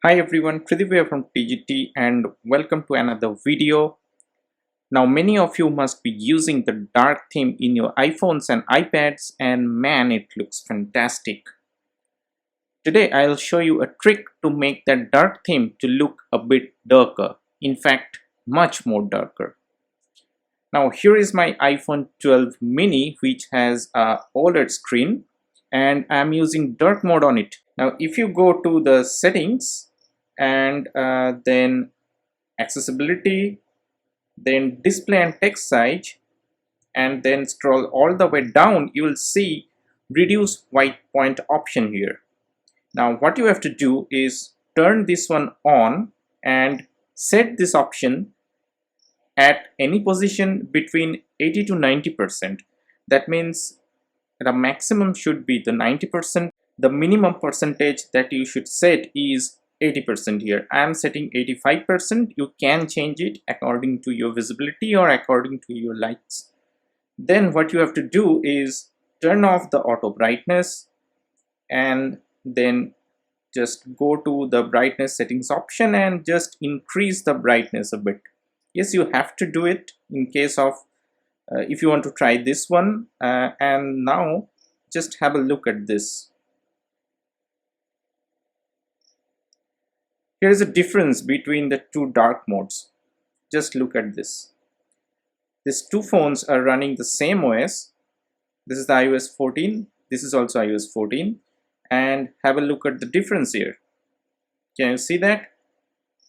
Hi everyone, Pradeep here from TGT and welcome to another video. Now many of you must be using the dark theme in your iPhones and iPads and man, it looks fantastic. Today I'll show you a trick to make that dark theme to look a bit darker. In fact, much more darker. Now here is my iPhone 12 mini which has a OLED screen and I'm using dark mode on it. Now if you go to the settings and then accessibility, then display and text size, and then scroll all the way down, you will see reduce white point option here. Now what you have to do is turn this one on and set this option at any position between 80 to 90%. That means the maximum should be the 90%. The minimum percentage that you should set is 80% here. I am setting 85%. You can change it according to your visibility or according to your likes. Then what you have to do is turn off the auto brightness and then just go to the brightness settings option and just increase the brightness a bit. Yes, you have to do it in case of if you want to try this one. And now just have a look at this. Here is a difference between the two dark modes. Just look at this. These two phones are running the same OS. This is the iOS 14. This is also iOS 14. And have a look at the difference here. Can you see that?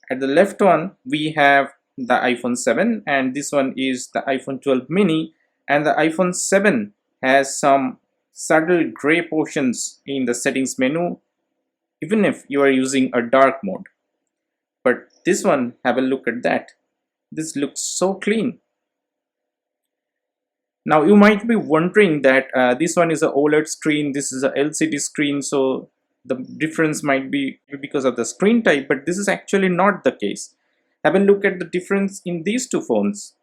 At the left one, we have the iPhone 7 and this one is the iPhone 12 mini, and the iPhone 7 has some subtle gray portions in the settings menu even if you are using a dark mode. But this one, have a look at that. This looks so clean. Now you might be wondering that this one is a OLED screen, this is a LCD screen, so the difference might be because of the screen type, but this is actually not the case. Have a look at the difference in these two phones.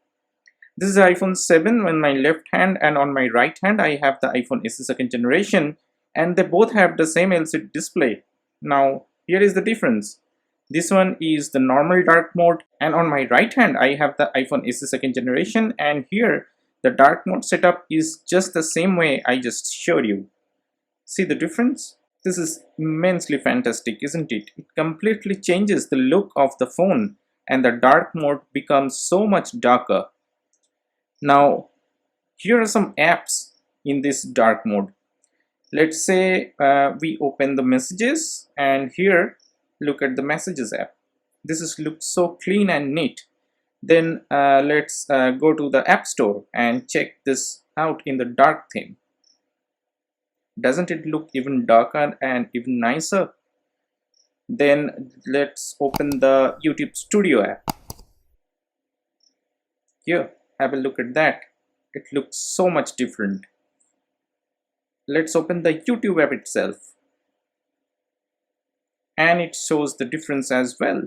This is iPhone 7 on my left hand, and on my right hand I have the iPhone SE second generation, and they both have the same LCD display. Now here is the difference. This one is the normal dark mode, and on my right hand I have the iPhone SE second generation, and here the dark mode setup is just the same way I just showed you. See the difference? This is immensely fantastic, isn't it? It completely changes the look of the phone and the dark mode becomes so much darker. Now here are some apps in this dark mode. Let's say we open the messages, and here look at the messages app. This looks so clean and neat. Then let's go to the App Store and check this out in the dark theme. Doesn't it look even darker and even nicer? Then let's open the YouTube Studio app. Here, have a look at that. It looks so much different. Let's open the YouTube app itself, and it shows the difference as well.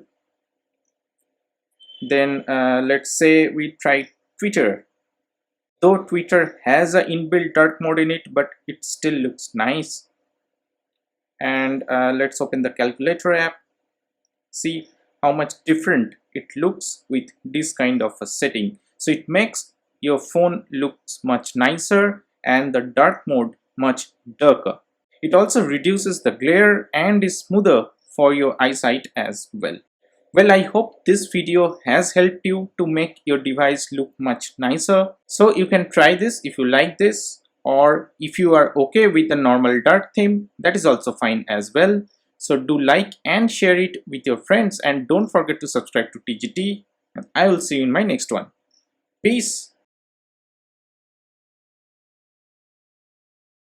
Then let's say we try Twitter. Though Twitter has an inbuilt dark mode in it, but it still looks nice. And let's open the calculator app. See how much different it looks with this kind of a setting. So it makes your phone looks much nicer and the dark mode much darker. It also reduces the glare and is smoother for your eyesight as well. Well, I hope this video has helped you to make your device look much nicer. So you can try this if you like this, or if you are okay with the normal dark theme, that is also fine as well. So do like and share it with your friends, and don't forget to subscribe to TGT, and I will see you in my next one. Peace.